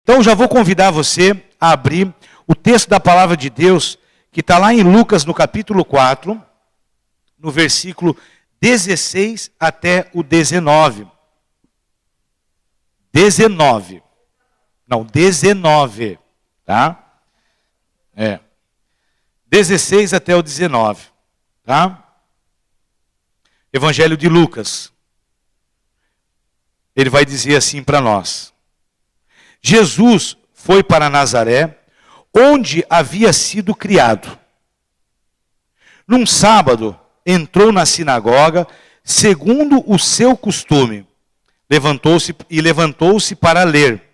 Então já vou convidar você a abrir o texto da palavra de Deus, que está lá em Lucas no capítulo 4, no versículo 16 até o 19. 19. Não, 19. Tá? 16 até o 19. Tá? Evangelho de Lucas. Ele vai dizer assim para nós. Jesus foi para Nazaré, onde havia sido criado. Num sábado, entrou na sinagoga, segundo o seu costume. Levantou-se para ler.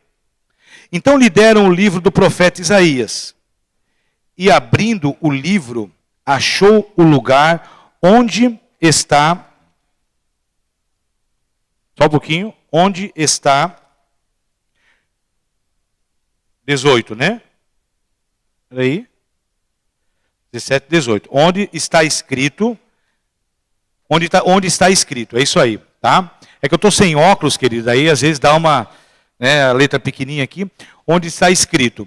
Então lhe deram o livro do profeta Isaías. E abrindo o livro, achou o lugar onde está... Só um pouquinho. Onde está... 18, né? Peraí. 17, 18. Onde está escrito... Onde está escrito, é isso aí, tá? É que eu estou sem óculos, querido, aí às vezes dá uma, né, a letra pequenininha aqui, onde está escrito.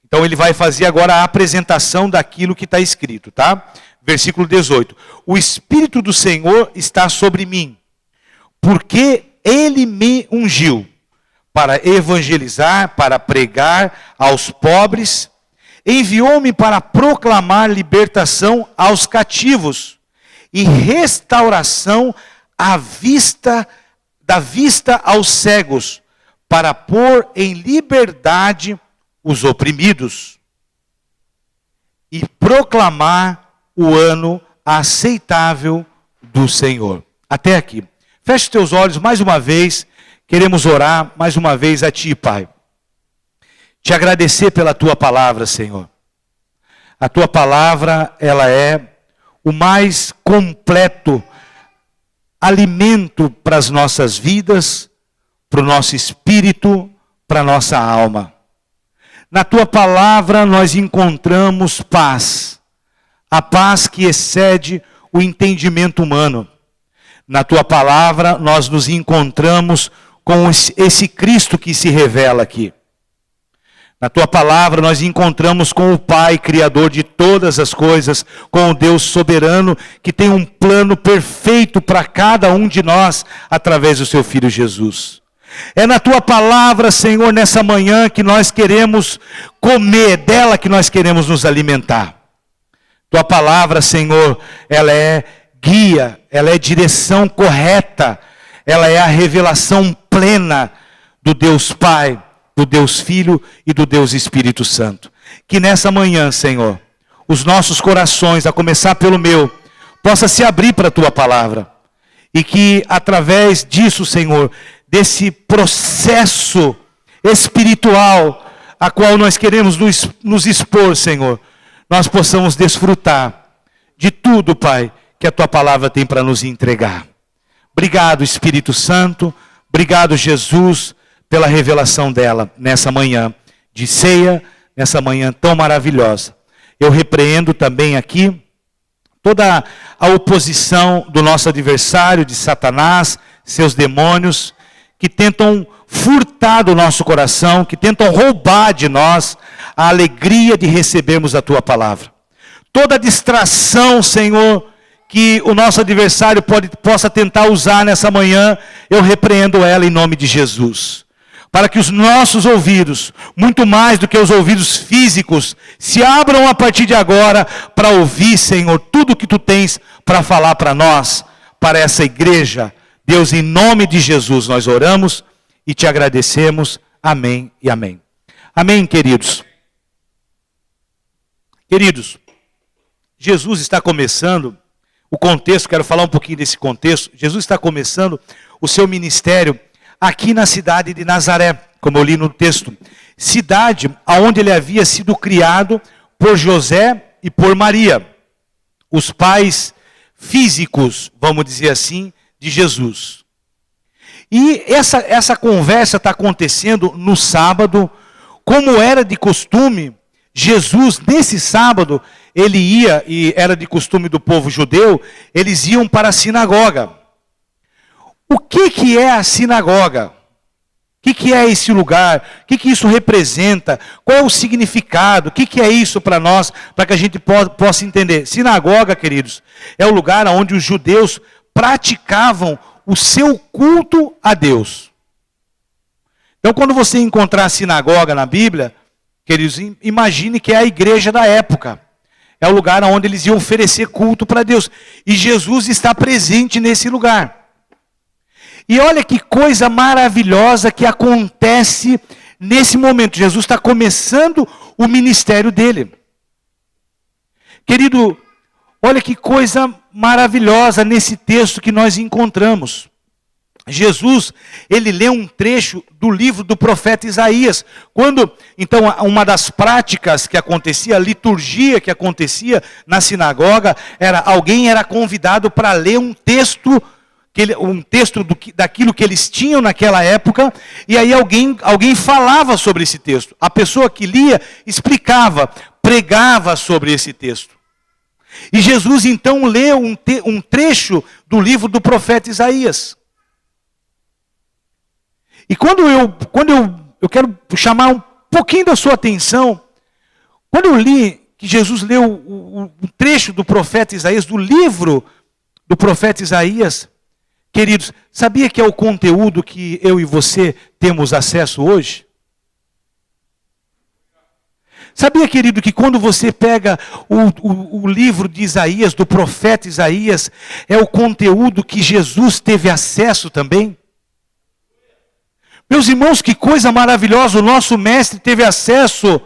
Então ele vai fazer agora a apresentação daquilo que está escrito, tá? Versículo 18. O Espírito do Senhor está sobre mim, porque Ele me ungiu para evangelizar, para pregar aos pobres, enviou-me para proclamar libertação aos cativos, e restauração da vista aos cegos, para pôr em liberdade os oprimidos, e proclamar o ano aceitável do Senhor. Até aqui. Feche teus olhos mais uma vez, queremos orar mais uma vez a Ti, Pai. Te agradecer pela Tua palavra, Senhor. A Tua palavra, ela é o mais completo alimento para as nossas vidas, para o nosso espírito, para a nossa alma. Na Tua palavra nós encontramos paz, a paz que excede o entendimento humano. Na Tua palavra nós nos encontramos com esse Cristo que se revela aqui. Na Tua palavra nós encontramos com o Pai, Criador de todas as coisas, com o Deus soberano, que tem um plano perfeito para cada um de nós, através do Seu Filho Jesus. É na Tua palavra, Senhor, nessa manhã que nós queremos comer, dela que nós queremos nos alimentar. Tua palavra, Senhor, ela é guia, ela é direção correta, ela é a revelação plena do Deus Pai, do Deus Filho e do Deus Espírito Santo. Que nessa manhã, Senhor, os nossos corações, a começar pelo meu, possa se abrir para a Tua palavra. E que através disso, Senhor, desse processo espiritual a qual nós queremos nos expor, Senhor, nós possamos desfrutar de tudo, Pai, que a Tua palavra tem para nos entregar. Obrigado, Espírito Santo. Obrigado, Jesus, pela revelação dela nessa manhã de ceia, nessa manhã tão maravilhosa. Eu repreendo também aqui toda a oposição do nosso adversário, de Satanás, seus demônios, que tentam furtar do nosso coração, que tentam roubar de nós a alegria de recebermos a Tua palavra. Toda distração, Senhor, que o nosso adversário possa tentar usar nessa manhã, eu repreendo ela em nome de Jesus. Para que os nossos ouvidos, muito mais do que os ouvidos físicos, se abram a partir de agora para ouvir, Senhor, tudo o que Tu tens para falar para nós, para essa igreja. Deus, em nome de Jesus, nós oramos e Te agradecemos. Amém e amém. Amém, queridos. Queridos, Jesus está começando o contexto, quero falar um pouquinho desse contexto. Jesus está começando o seu ministério aqui na cidade de Nazaré, como eu li no texto. Cidade onde ele havia sido criado por José e por Maria, os pais físicos, vamos dizer assim, de Jesus. E essa conversa está acontecendo no sábado, como era de costume. Jesus, nesse sábado, ele ia, e era de costume do povo judeu, eles iam para a sinagoga. O que é a sinagoga? que é esse lugar? O que isso representa? Qual é o significado? O que é isso para nós, para que a gente possa entender? Sinagoga, queridos, é o lugar onde os judeus praticavam o seu culto a Deus. Então, quando você encontrar a sinagoga na Bíblia, queridos, imagine que é a igreja da época. É o lugar onde eles iam oferecer culto para Deus. E Jesus está presente nesse lugar. E olha que coisa maravilhosa que acontece nesse momento. Jesus está começando o ministério dele. Querido, olha que coisa maravilhosa nesse texto que nós encontramos. Jesus, ele lê um trecho do livro do profeta Isaías. Quando, então, uma das práticas que acontecia, a liturgia que acontecia na sinagoga, alguém era convidado para ler um texto, daquilo que eles tinham naquela época, e aí alguém falava sobre esse texto. A pessoa que lia explicava, pregava sobre esse texto. E Jesus então lê um trecho do livro do profeta Isaías. E quando eu quero chamar um pouquinho da sua atenção, quando eu li que Jesus leu o trecho do profeta Isaías, do livro do profeta Isaías, queridos, sabia que é o conteúdo que eu e você temos acesso hoje? Sabia, querido, que quando você pega o livro de Isaías, do profeta Isaías, é o conteúdo que Jesus teve acesso também? Meus irmãos, que coisa maravilhosa, o nosso mestre teve acesso,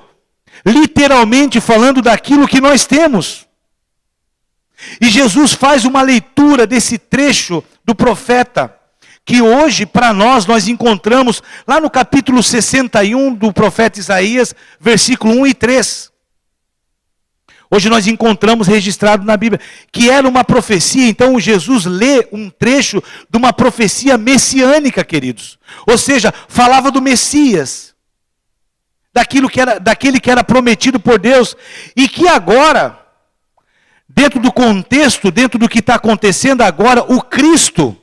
literalmente falando daquilo que nós temos. E Jesus faz uma leitura desse trecho do profeta, que hoje, para nós encontramos lá no capítulo 61 do profeta Isaías, versículo 1 e 3. Hoje nós encontramos registrado na Bíblia, que era uma profecia. Então Jesus lê um trecho de uma profecia messiânica, queridos. Ou seja, falava do Messias, daquele que era prometido por Deus, e que agora, dentro do contexto, dentro do que está acontecendo agora, o Cristo,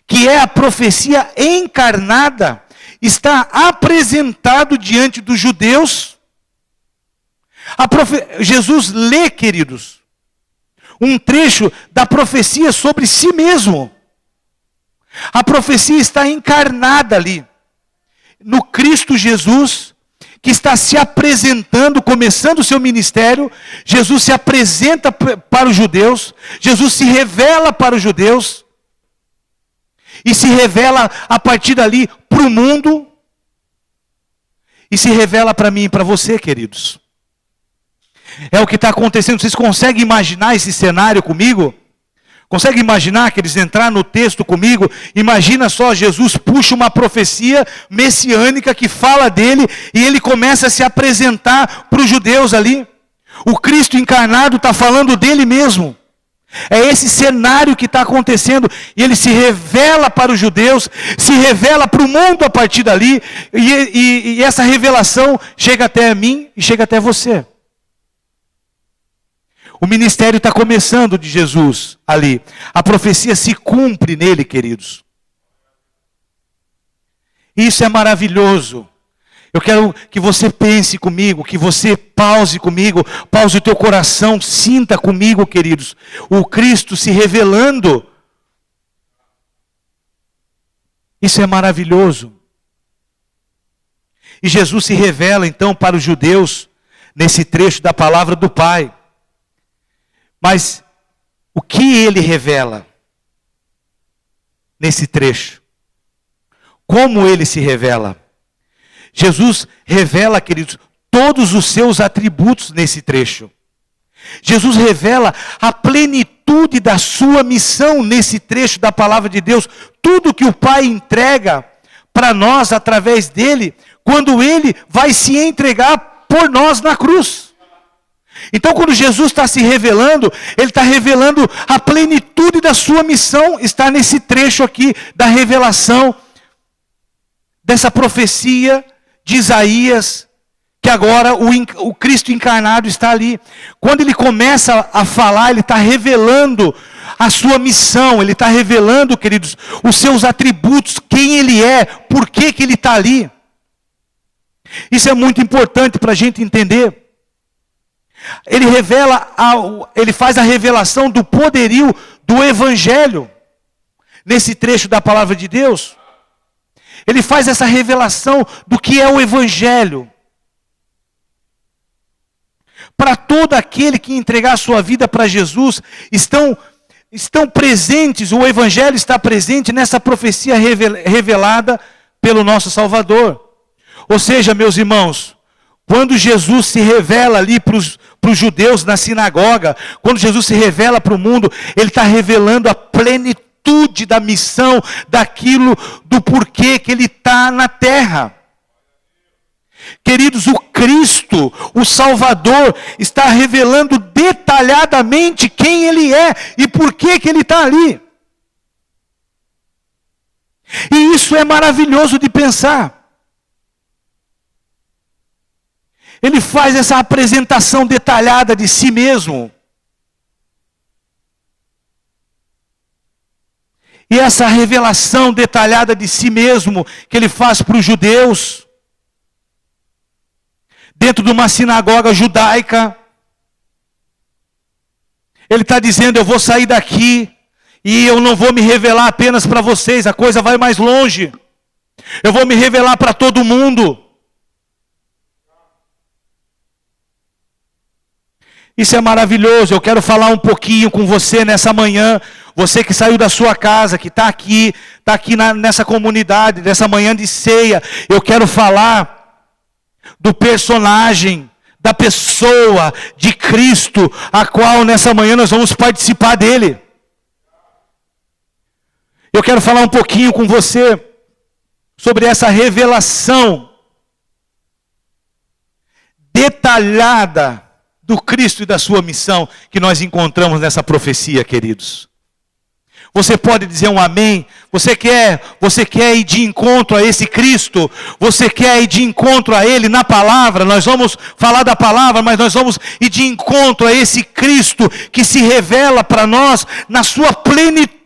que é a profecia encarnada, está apresentado diante dos judeus. Jesus lê, queridos, um trecho da profecia sobre si mesmo. A profecia está encarnada ali, no Cristo Jesus, que está se apresentando, começando o seu ministério. Jesus se apresenta para os judeus, Jesus se revela para os judeus, e se revela a partir dali para o mundo, e se revela para mim e para você, queridos. É o que está acontecendo. Vocês conseguem imaginar esse cenário comigo? Conseguem imaginar que eles entraram no texto comigo? Imagina só, Jesus puxa uma profecia messiânica que fala dele, e ele começa a se apresentar para os judeus ali. O Cristo encarnado está falando dele mesmo. É esse cenário que está acontecendo, e ele se revela para os judeus, se revela para o mundo a partir dali, e essa revelação chega até a mim e chega até você. O ministério está começando de Jesus ali. A profecia se cumpre nele, queridos. Isso é maravilhoso. Eu quero que você pense comigo, que você pause comigo, pause o teu coração, sinta comigo, queridos, o Cristo se revelando. Isso é maravilhoso. E Jesus se revela então para os judeus, nesse trecho da palavra do Pai. Mas o que ele revela nesse trecho? Como ele se revela? Jesus revela, queridos, todos os seus atributos nesse trecho. Jesus revela a plenitude da sua missão nesse trecho da palavra de Deus. Tudo que o Pai entrega para nós através dele, quando ele vai se entregar por nós na cruz. Então, quando Jesus está se revelando, ele está revelando a plenitude da sua missão, está nesse trecho aqui da revelação dessa profecia de Isaías, que que agora o Cristo encarnado está ali. Quando ele começa a falar, ele está revelando a sua missão, ele está revelando, queridos, os seus atributos, quem ele é, por que ele está ali. Isso é muito importante para a gente entender. Ele faz a revelação do poderio do Evangelho, nesse trecho da palavra de Deus. Ele faz essa revelação do que é o Evangelho. Para todo aquele que entregar a sua vida para Jesus, estão presentes, o Evangelho está presente nessa profecia revelada pelo nosso Salvador. Ou seja, meus irmãos, quando Jesus se revela ali para os judeus na sinagoga, quando Jesus se revela para o mundo, ele está revelando a plenitude da missão, daquilo, do porquê que ele está na terra. Queridos, o Cristo, o Salvador, está revelando detalhadamente quem ele é e por que ele está ali. E isso é maravilhoso de pensar. Ele faz essa apresentação detalhada de si mesmo. E essa revelação detalhada de si mesmo que ele faz para os judeus, dentro de uma sinagoga judaica, ele está dizendo: eu vou sair daqui e eu não vou me revelar apenas para vocês, a coisa vai mais longe. Eu vou me revelar para todo mundo. Isso é maravilhoso. Eu quero falar um pouquinho com você nessa manhã. Você que saiu da sua casa, que está aqui nessa comunidade, nessa manhã de ceia. Eu quero falar do personagem, da pessoa de Cristo, a qual nessa manhã nós vamos participar dele. Eu quero falar um pouquinho com você sobre essa revelação detalhada do Cristo e da sua missão que nós encontramos nessa profecia, queridos. Você pode dizer um amém? Você quer ir de encontro a esse Cristo? Você quer ir de encontro a Ele na palavra? Nós vamos falar da palavra, mas nós vamos ir de encontro a esse Cristo que se revela para nós na sua plenitude,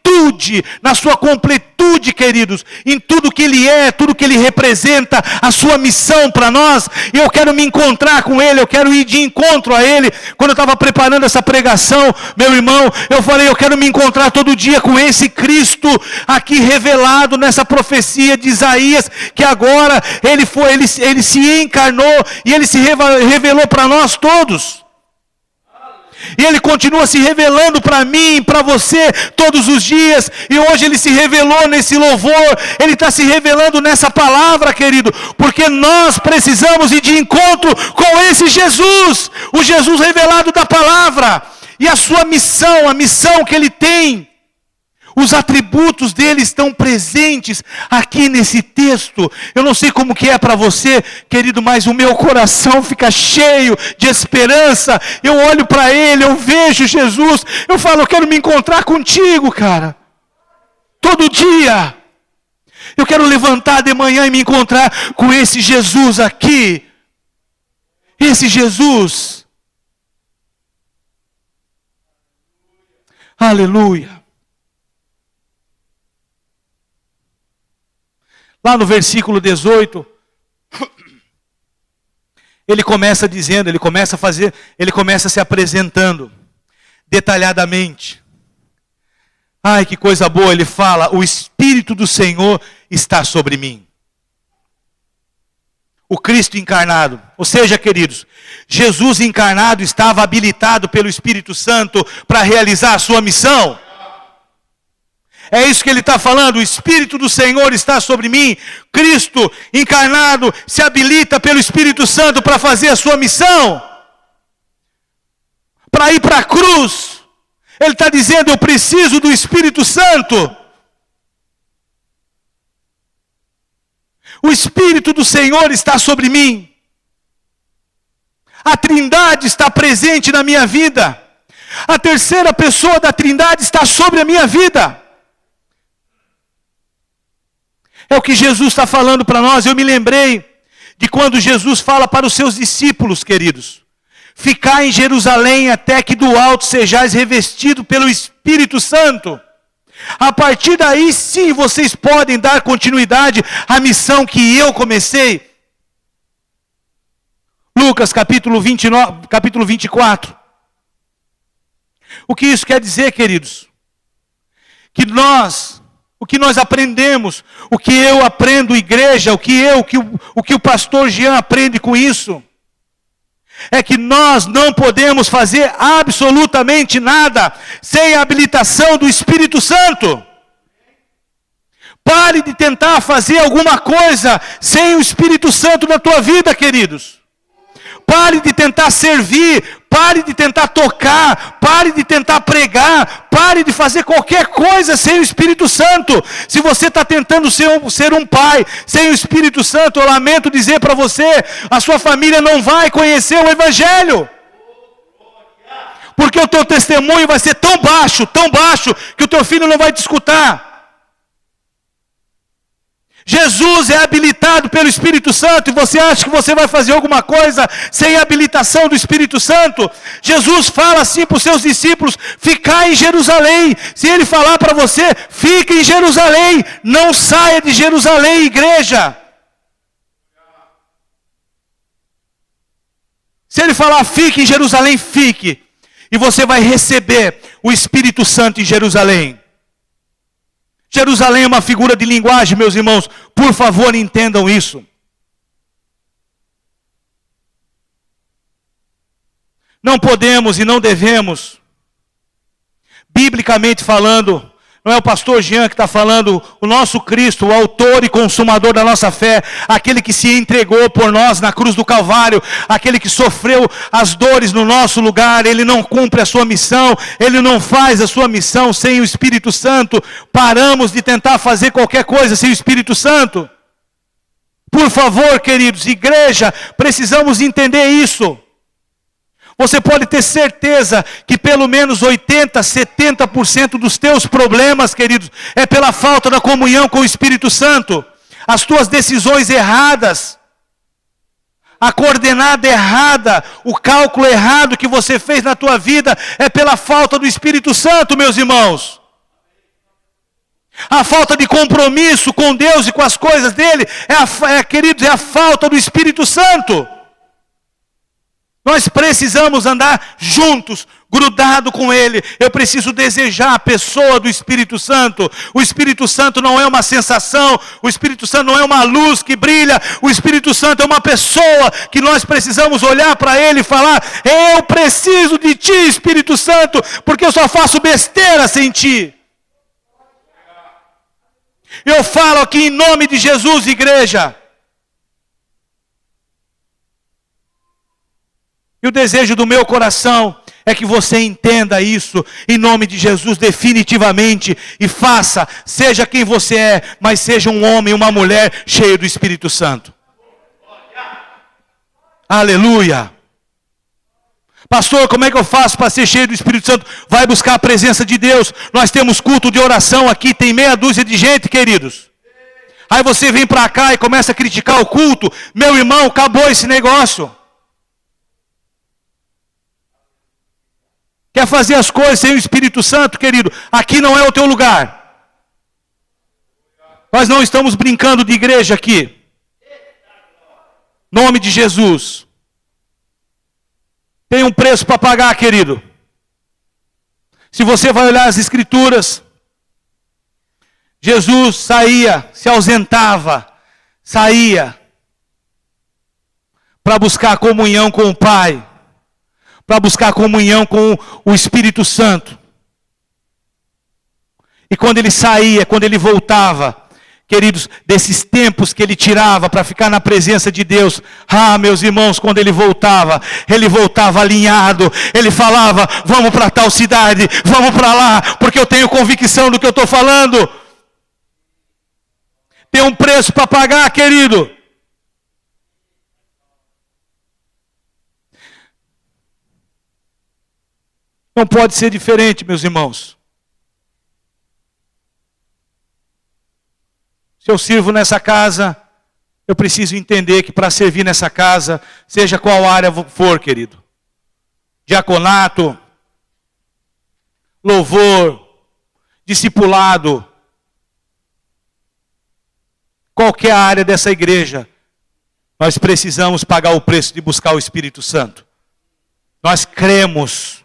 na sua completude, queridos, em tudo que Ele é, tudo que Ele representa, a sua missão para nós. E eu quero me encontrar com Ele, eu quero ir de encontro a Ele. Quando eu estava preparando essa pregação, meu irmão, eu falei: eu quero me encontrar todo dia com esse Cristo aqui revelado nessa profecia de Isaías, que agora ele se encarnou e Ele se revelou para nós todos. E Ele continua se revelando para mim, para você, todos os dias. E hoje Ele se revelou nesse louvor. Ele está se revelando nessa palavra, querido. Porque nós precisamos ir de encontro com esse Jesus. O Jesus revelado da palavra. E a sua missão, a missão que Ele tem. Os atributos dele estão presentes aqui nesse texto. Eu não sei como que é para você, querido, mas o meu coração fica cheio de esperança. Eu olho para ele, eu vejo Jesus, eu falo: eu quero me encontrar contigo, cara. Todo dia. Eu quero levantar de manhã e me encontrar com esse Jesus aqui. Esse Jesus. Aleluia. Lá no versículo 18, ele começa dizendo, ele começa se apresentando detalhadamente. Ai, que coisa boa, ele fala: o Espírito do Senhor está sobre mim. O Cristo encarnado, ou seja, queridos, Jesus encarnado estava habilitado pelo Espírito Santo para realizar a sua missão. É isso que ele está falando: o Espírito do Senhor está sobre mim. Cristo encarnado se habilita pelo Espírito Santo para fazer a sua missão. Para ir para a cruz. Ele está dizendo: eu preciso do Espírito Santo. O Espírito do Senhor está sobre mim. A Trindade está presente na minha vida. A terceira pessoa da Trindade está sobre a minha vida. É o que Jesus está falando para nós. Eu me lembrei de quando Jesus fala para os seus discípulos, queridos: ficai em Jerusalém até que do alto sejais revestido pelo Espírito Santo. A partir daí, sim, vocês podem dar continuidade à missão que eu comecei. Lucas capítulo 29, capítulo 24. O que isso quer dizer, queridos? Que o que nós aprendemos, o que eu aprendo, igreja, o que o pastor Jean aprende com isso, é que nós não podemos fazer absolutamente nada sem a habilitação do Espírito Santo. Pare de tentar fazer alguma coisa sem o Espírito Santo na tua vida, queridos. Pare de tentar servir, pare de tentar tocar, pare de tentar pregar, pare de fazer qualquer coisa sem o Espírito Santo. Se você está tentando ser um pai sem o Espírito Santo, eu lamento dizer para você, a sua família não vai conhecer o Evangelho. Porque o teu testemunho vai ser tão baixo, que o teu filho não vai te escutar. Jesus é habilitado pelo Espírito Santo, e você acha que você vai fazer alguma coisa sem a habilitação do Espírito Santo? Jesus fala assim para os seus discípulos: ficai em Jerusalém. Se ele falar para você, fique em Jerusalém, não saia de Jerusalém, igreja. Se ele falar, fique em Jerusalém, fique. E você vai receber o Espírito Santo em Jerusalém. Jerusalém é uma figura de linguagem, meus irmãos. Por favor, entendam isso. Não podemos e não devemos, biblicamente falando, não é o pastor Jean que está falando, o nosso Cristo, o autor e consumador da nossa fé, aquele que se entregou por nós na cruz do Calvário, aquele que sofreu as dores no nosso lugar, ele não cumpre a sua missão, ele não faz a sua missão sem o Espírito Santo. Paramos de tentar fazer qualquer coisa sem o Espírito Santo. Por favor, queridos, igreja, precisamos entender isso. Você pode ter certeza que pelo menos 80%, 70% dos teus problemas, queridos, é pela falta da comunhão com o Espírito Santo. As tuas decisões erradas, a coordenada errada, o cálculo errado que você fez na tua vida é pela falta do Espírito Santo, meus irmãos. A falta de compromisso com Deus e com as coisas dele, queridos, é a falta do Espírito Santo. Nós precisamos andar juntos, grudado com Ele. Eu preciso desejar a pessoa do Espírito Santo. O Espírito Santo não é uma sensação. O Espírito Santo não é uma luz que brilha. O Espírito Santo é uma pessoa que nós precisamos olhar para Ele e falar: eu preciso de Ti, Espírito Santo, porque eu só faço besteira sem Ti. Eu falo aqui em nome de Jesus, igreja. E o desejo do meu coração é que você entenda isso, em nome de Jesus, definitivamente, e faça, seja quem você é, mas seja um homem, uma mulher, cheio do Espírito Santo. Aleluia! Pastor, como é que eu faço para ser cheio do Espírito Santo? Vai buscar a presença de Deus. Nós temos culto de oração aqui, tem meia dúzia de gente, queridos. Aí você vem para cá e começa a criticar o culto. Meu irmão, acabou esse negócio. Quer fazer as coisas sem o Espírito Santo, querido? Aqui não é o teu lugar. Nós não estamos brincando de igreja aqui. Nome de Jesus. Tem um preço para pagar, querido. Se você vai olhar as Escrituras, Jesus saía, se ausentava, saía para buscar comunhão com o Pai, para buscar comunhão com o Espírito Santo. E quando ele saía, quando ele voltava, queridos, desses tempos que ele tirava para ficar na presença de Deus, meus irmãos, quando ele voltava alinhado, ele falava: vamos para tal cidade, vamos para lá, porque eu tenho convicção do que eu estou falando. Tem um preço para pagar, querido. Não pode ser diferente, meus irmãos. Se eu sirvo nessa casa, Eu preciso entender que para servir nessa casa, seja qual área for, querido, diaconato, louvor, discipulado, qualquer área dessa igreja, nós precisamos pagar o preço de buscar o Espírito Santo. Nós cremos.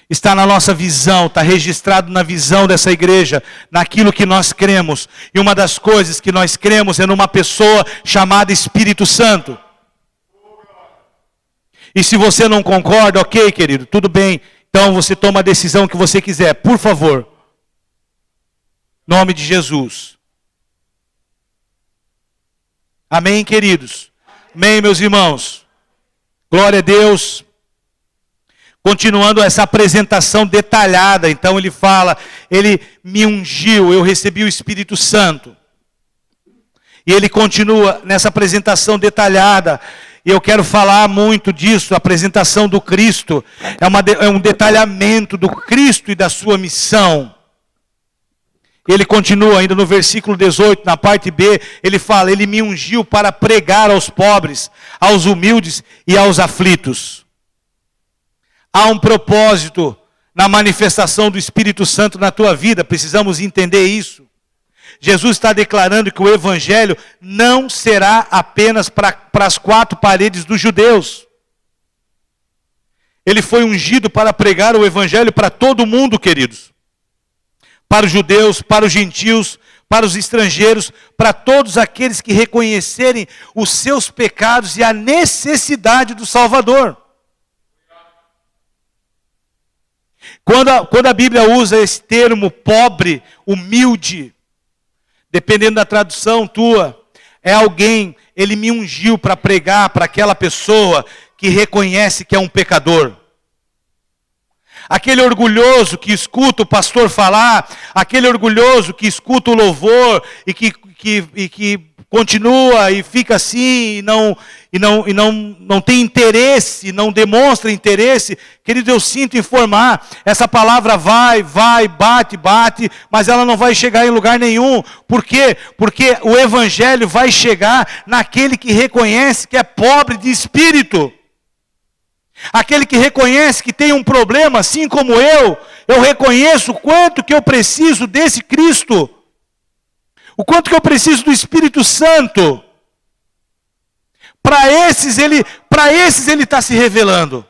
Está na nossa visão, está registrado na visão dessa igreja, naquilo que nós cremos. E uma das coisas que nós cremos é numa pessoa chamada Espírito Santo. E se você não concorda, ok, querido, tudo bem. Então você toma a decisão que você quiser, por favor. Em nome de Jesus. Amém, queridos? Amém, meus irmãos? Glória a Deus. Continuando essa apresentação detalhada, então ele fala, ele me ungiu, eu recebi o Espírito Santo. E ele continua nessa apresentação detalhada, e eu quero falar muito disso, a apresentação do Cristo, é um detalhamento do Cristo e da sua missão. Ele continua ainda no versículo 18, na parte B, ele fala, ele me ungiu para pregar aos pobres, aos humildes e aos aflitos. Há um propósito na manifestação do Espírito Santo na tua vida, precisamos entender isso. Jesus está declarando que o Evangelho não será apenas para as quatro paredes dos judeus. Ele foi ungido para pregar o Evangelho para todo mundo, queridos. Para os judeus, para os gentios, para os estrangeiros, para todos aqueles que reconhecerem os seus pecados e a necessidade do Salvador. Quando a Bíblia usa esse termo pobre, humilde, dependendo da tradução tua, é alguém, ele me ungiu para pregar para aquela pessoa que reconhece que é um pecador. Aquele orgulhoso que escuta o pastor falar, aquele orgulhoso que escuta o louvor e que continua e fica assim e não tem interesse, não demonstra interesse. Querido, eu sinto informar, essa palavra vai, bate, mas ela não vai chegar em lugar nenhum. Por quê? Porque o Evangelho vai chegar naquele que reconhece que é pobre de espírito. Aquele que reconhece que tem um problema, assim como eu reconheço o quanto que eu preciso desse Cristo. O quanto que eu preciso do Espírito Santo. Para esses ele está se revelando.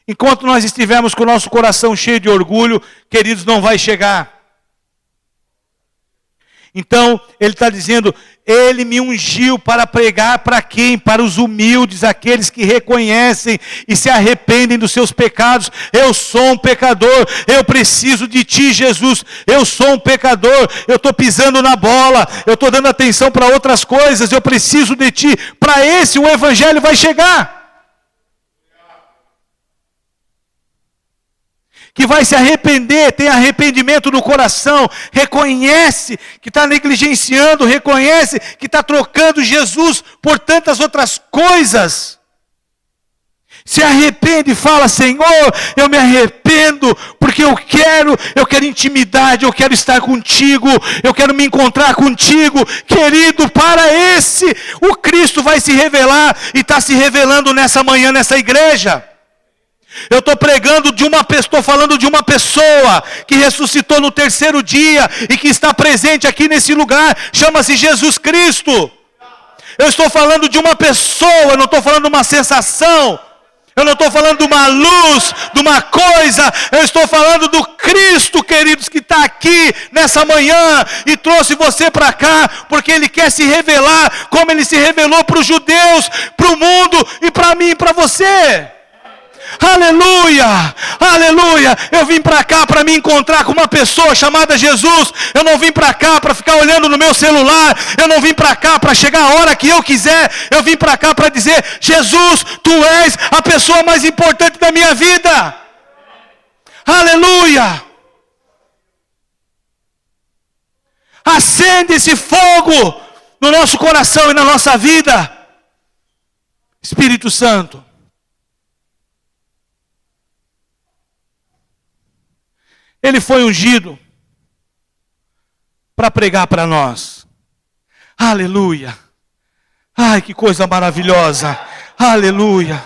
Enquanto nós estivermos com o nosso coração cheio de orgulho, queridos, não vai chegar. Então, ele está dizendo, ele me ungiu para pregar para quem? Para os humildes, aqueles que reconhecem e se arrependem dos seus pecados. Eu sou um pecador, eu preciso de ti, Jesus. Eu sou um pecador, eu estou pisando na bola, eu estou dando atenção para outras coisas, eu preciso de ti. Para esse o Evangelho vai chegar. Que vai se arrepender, tem arrependimento no coração, reconhece que está negligenciando, reconhece que está trocando Jesus por tantas outras coisas. Se arrepende e fala, Senhor, eu me arrependo, porque eu quero intimidade, eu quero estar contigo, eu quero me encontrar contigo. Querido, para esse, o Cristo vai se revelar e está se revelando nessa manhã, nessa igreja. Eu estou falando de uma pessoa que ressuscitou no terceiro dia e que está presente aqui nesse lugar, chama-se Jesus Cristo. Eu estou falando de uma pessoa, eu não estou falando de uma sensação, eu não estou falando de uma luz, de uma coisa, eu estou falando do Cristo, queridos, que está aqui nessa manhã e trouxe você para cá, porque Ele quer se revelar como Ele se revelou para os judeus, para o mundo e para mim e para você. Aleluia, aleluia. Eu vim para cá para me encontrar com uma pessoa chamada Jesus. Eu não vim para cá para ficar olhando no meu celular. Eu não vim para cá para chegar a hora que eu quiser. Eu vim para cá para dizer, Jesus, Tu és a pessoa mais importante da minha vida. Aleluia. Acende esse fogo no nosso coração e na nossa vida. Espírito Santo. Ele foi ungido para pregar para nós. Aleluia. Ai, que coisa maravilhosa. Aleluia.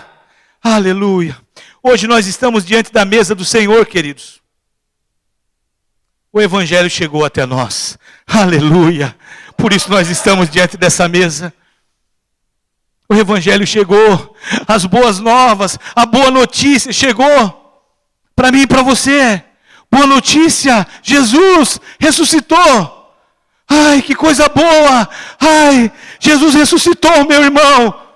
Aleluia. Hoje nós estamos diante da mesa do Senhor, queridos. O Evangelho chegou até nós. Aleluia. Por isso nós estamos diante dessa mesa. O Evangelho chegou. As boas novas, a boa notícia chegou. Para mim e para você. Boa notícia. Jesus ressuscitou. Ai, que coisa boa. Ai, Jesus ressuscitou, meu irmão.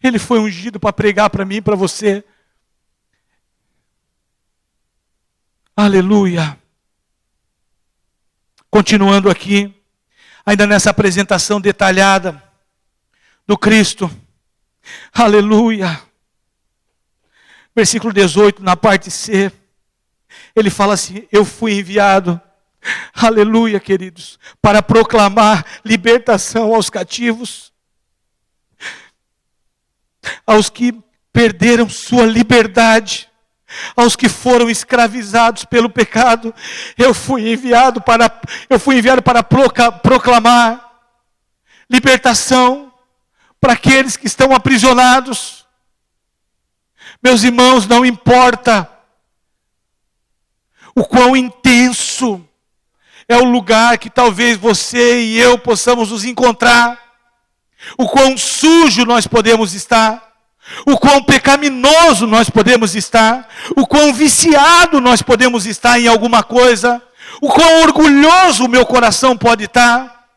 Ele foi ungido para pregar para mim e para você. Aleluia. Continuando aqui, ainda nessa apresentação detalhada do Cristo. Aleluia. Versículo 18, na parte C. Ele fala assim: eu fui enviado, aleluia, queridos, para proclamar libertação aos cativos, aos que perderam sua liberdade, aos que foram escravizados pelo pecado. Eu fui enviado para proclamar libertação para aqueles que estão aprisionados. Meus irmãos, não importa o quão intenso é o lugar que talvez você e eu possamos nos encontrar, o quão sujo nós podemos estar, o quão pecaminoso nós podemos estar, o quão viciado nós podemos estar em alguma coisa, o quão orgulhoso o meu coração pode estar,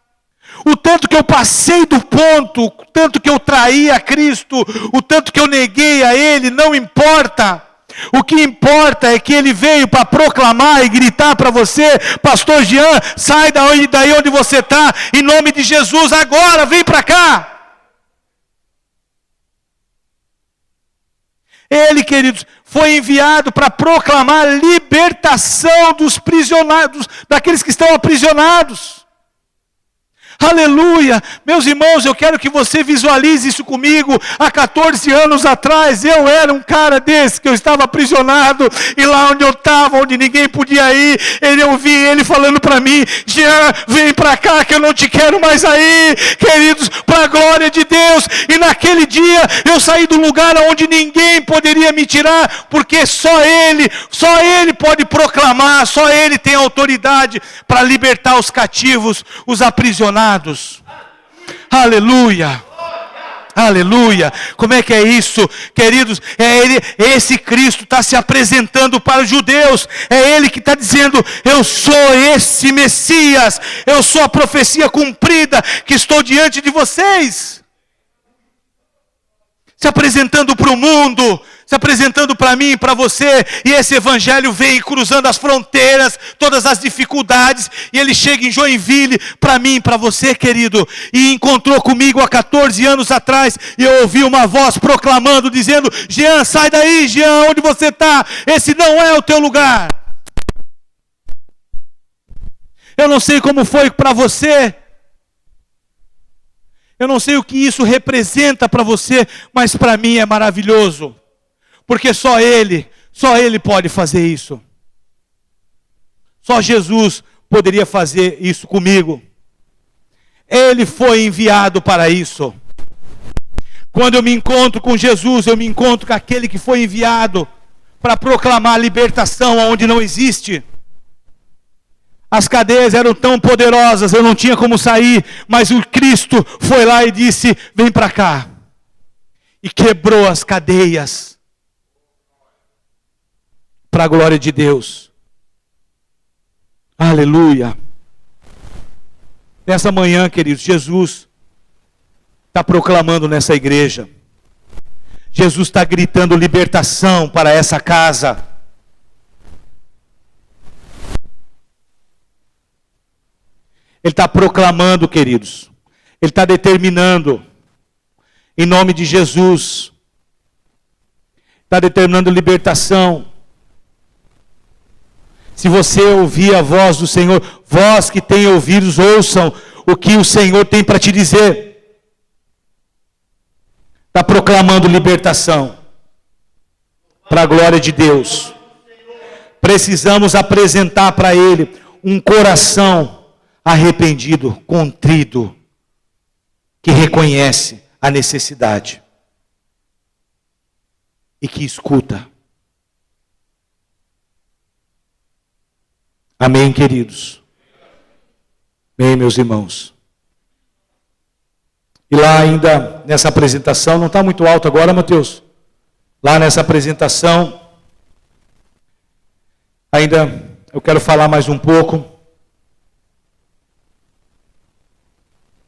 o tanto que eu passei do ponto, o tanto que eu traí a Cristo, o tanto que eu neguei a Ele, não importa. O que importa é que Ele veio para proclamar e gritar para você: pastor Jean, sai daí onde você está, em nome de Jesus, agora, vem para cá. Ele, queridos, foi enviado para proclamar libertação dos prisionados, daqueles que estão aprisionados. Aleluia, meus irmãos, eu quero que você visualize isso comigo. Há 14 anos atrás, eu era um cara desse, que eu estava aprisionado, e lá onde eu estava, onde ninguém podia ir, eu ouvi ele falando para mim: Jean, vem para cá que eu não te quero mais aí, queridos, para a glória de Deus. E naquele dia, eu saí do lugar onde ninguém poderia me tirar, porque só Ele pode proclamar, só Ele tem autoridade para libertar os cativos, os aprisionados. Aleluia. Aleluia. Como é que é isso, queridos? Esse Cristo está se apresentando para os judeus. É Ele que está dizendo: eu sou esse Messias, eu sou a profecia cumprida que estou diante de vocês. Se apresentando para o mundo, se apresentando para mim e para você, e esse Evangelho vem cruzando as fronteiras, todas as dificuldades, e ele chega em Joinville, para mim e para você, querido, e encontrou comigo há 14 anos atrás, e eu ouvi uma voz proclamando, dizendo: Jean, sai daí, Jean, onde você está? Esse não é o teu lugar. Eu não sei como foi para você, eu não sei o que isso representa para você, mas para mim é maravilhoso. Porque só Ele pode fazer isso. Só Jesus poderia fazer isso comigo. Ele foi enviado para isso. Quando eu me encontro com Jesus, eu me encontro com aquele que foi enviado para proclamar libertação onde não existe. As cadeias eram tão poderosas, eu não tinha como sair, mas o Cristo foi lá e disse: vem para cá. E quebrou as cadeias. Para a glória de Deus. Aleluia. Nessa manhã, queridos, Jesus está proclamando nessa igreja. Jesus está gritando libertação para essa casa. Ele está proclamando, queridos. Ele está determinando, em nome de Jesus. Está determinando libertação. Se você ouvir a voz do Senhor, vós que têm ouvidos, ouçam o que o Senhor tem para te dizer. Está proclamando libertação para a glória de Deus. precisamos apresentar para Ele um coração arrependido, contrito, que reconhece a necessidade e que escuta. Amém, queridos? Bem, meus irmãos. E lá ainda, nessa apresentação, não está muito alto agora, Mateus? Lá nessa apresentação, ainda eu quero falar mais um pouco.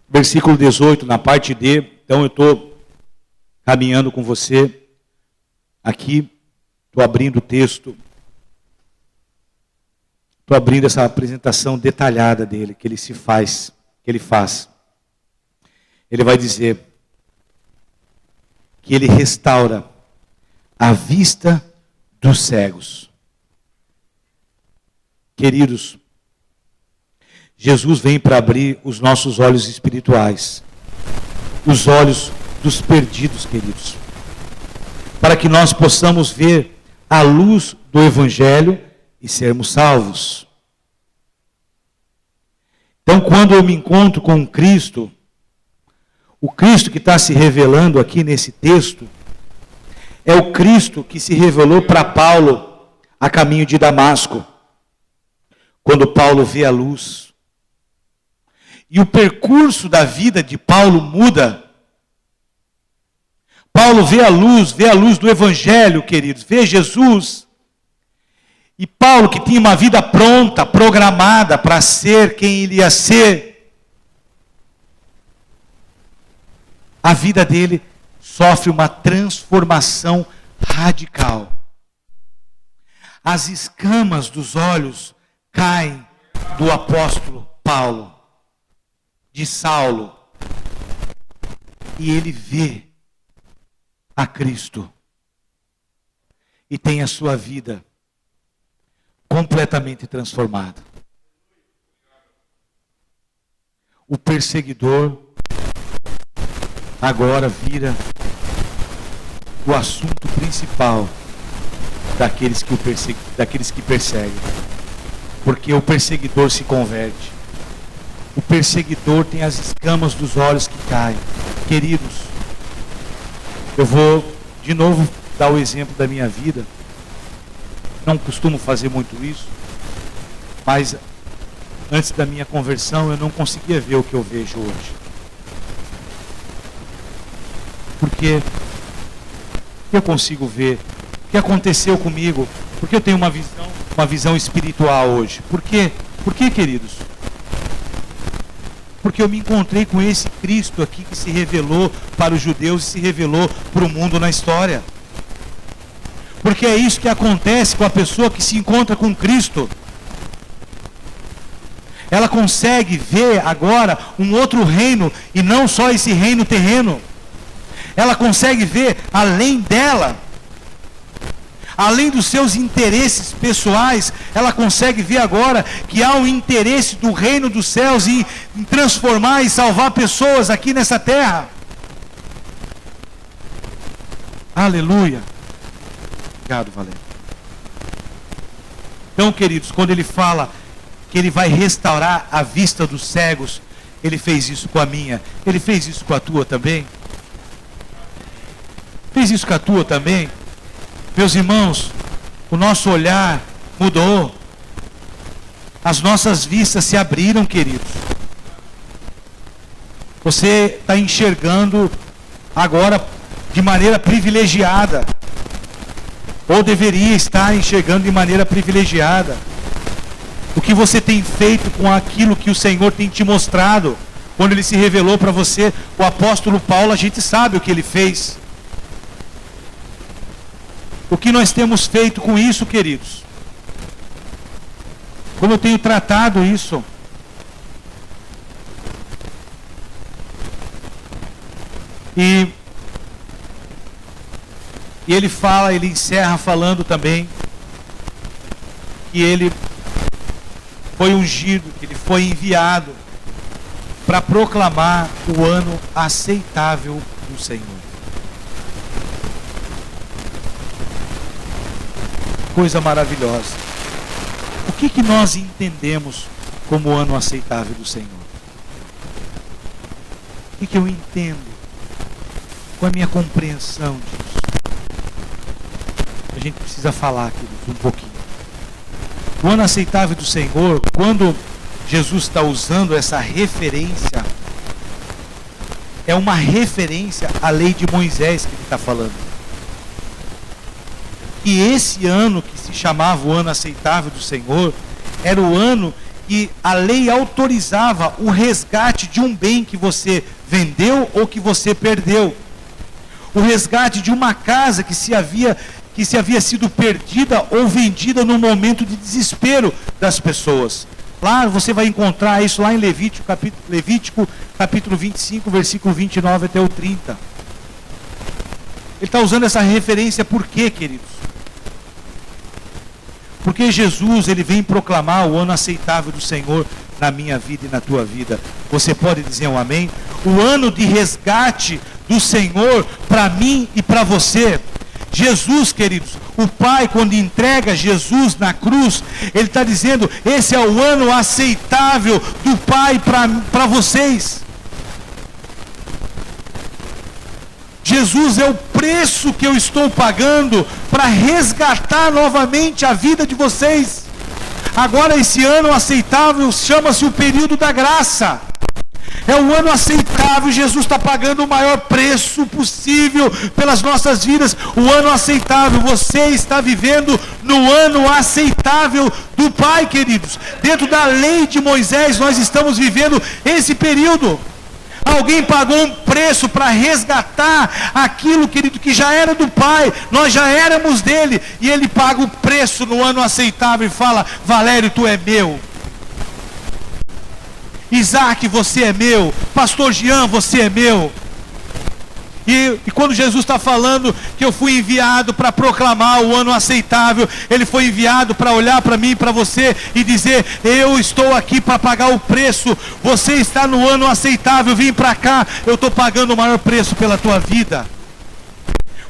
Versículo 18, na parte D. Então eu estou caminhando com você. Aqui, estou abrindo o texto. Estou abrindo essa apresentação detalhada dele, que ele faz. Ele vai dizer que ele restaura a vista dos cegos. Queridos, Jesus vem para abrir os nossos olhos espirituais, os olhos dos perdidos, queridos, para que nós possamos ver a luz do Evangelho e sermos salvos. Então, quando eu me encontro com Cristo, o Cristo que está se revelando aqui nesse texto, é o Cristo que se revelou para Paulo a caminho de Damasco, quando Paulo vê a luz. E o percurso da vida de Paulo muda. Paulo vê a luz do Evangelho, queridos, vê Jesus. E Paulo, que tinha uma vida pronta, programada para ser quem ele ia ser, a vida dele sofre uma transformação radical. As escamas dos olhos caem do apóstolo Paulo, de Saulo, e ele vê a Cristo e tem a sua vida completamente transformada. O perseguidor agora vira o assunto principal daqueles que perseguem. Porque o perseguidor se converte. O perseguidor tem as escamas dos olhos que caem. Queridos, eu vou de novo dar o exemplo da minha vida. Não costumo fazer muito isso, mas antes da minha conversão eu não conseguia ver o que eu vejo hoje. Porque eu consigo ver o que aconteceu comigo, porque eu tenho uma visão espiritual hoje. Por quê? Por quê, queridos? Porque eu me encontrei com esse Cristo aqui que se revelou para os judeus e se revelou para o mundo na história. Porque é isso que acontece com a pessoa que se encontra com Cristo. Ela consegue ver agora um outro reino e não só esse reino terreno. Ela consegue ver além dela, além dos seus interesses pessoais, ela consegue ver agora que há um interesse do reino dos céus em transformar e salvar pessoas aqui nessa terra. Aleluia. Obrigado, Valério. Então, queridos, quando ele fala que ele vai restaurar a vista dos cegos, ele fez isso com a minha, ele fez isso com a tua também. Fez isso com a tua também. Meus irmãos, o nosso olhar mudou. As nossas vistas se abriram, queridos. Você está enxergando agora de maneira privilegiada. Ou deveria estar enxergando de maneira privilegiada. O que você tem feito com aquilo que o Senhor tem te mostrado. Quando Ele se revelou para você, o apóstolo Paulo, a gente sabe o que ele fez. O que nós temos feito com isso, queridos? Como eu tenho tratado isso? E ele encerra falando também que ele foi ungido, que ele foi enviado para proclamar o ano aceitável do Senhor. Coisa maravilhosa. que nós entendemos como ano aceitável do Senhor? O que eu entendo? Qual é a minha compreensão disso? A gente precisa falar, queridos, um pouquinho. O ano aceitável do Senhor, quando Jesus está usando essa referência, é uma referência à lei de Moisés que ele está falando. E esse ano que se chamava o ano aceitável do Senhor, era o ano que a lei autorizava o resgate de um bem que você vendeu ou que você perdeu. O resgate de uma casa que se havia sido perdida ou vendida no momento de desespero das pessoas. Lá você vai encontrar isso lá em Levítico capítulo 25, versículo 29 até o 30. Ele está usando essa referência por quê, queridos? Porque Jesus, ele vem proclamar o ano aceitável do Senhor na minha vida e na tua vida. Você pode dizer um amém? O ano de resgate do Senhor para mim e para você. Jesus, queridos, o Pai, quando entrega Jesus na cruz, ele está dizendo: esse é o ano aceitável do Pai para vocês. Jesus é o preço que eu estou pagando para resgatar novamente a vida de vocês. Agora esse ano aceitável chama-se o período da graça. É o ano aceitável, Jesus está pagando o maior preço possível pelas nossas vidas. O ano aceitável, você está vivendo no ano aceitável do Pai, queridos. Dentro da lei de Moisés, nós estamos vivendo esse período. Alguém pagou um preço para resgatar aquilo, querido, que já era do Pai. Nós já éramos dele. E ele paga o preço no ano aceitável e fala: Valério, tu é meu. Isaac, você é meu. Pastor Jean, você é meu. E quando Jesus está falando que eu fui enviado para proclamar o ano aceitável, ele foi enviado para olhar para mim e para você e dizer: eu estou aqui para pagar o preço. Você está no ano aceitável, vim para cá, eu estou pagando o maior preço pela tua vida.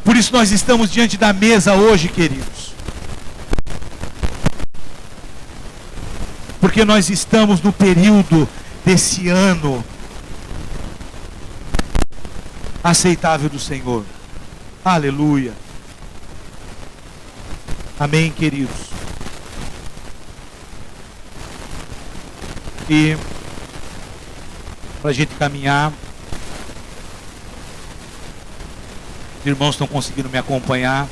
Por isso nós estamos diante da mesa hoje, queridos. Porque nós estamos no período desse ano aceitável do Senhor. Aleluia. Amém, queridos. E para a gente caminhar, os irmãos estão conseguindo me acompanhar.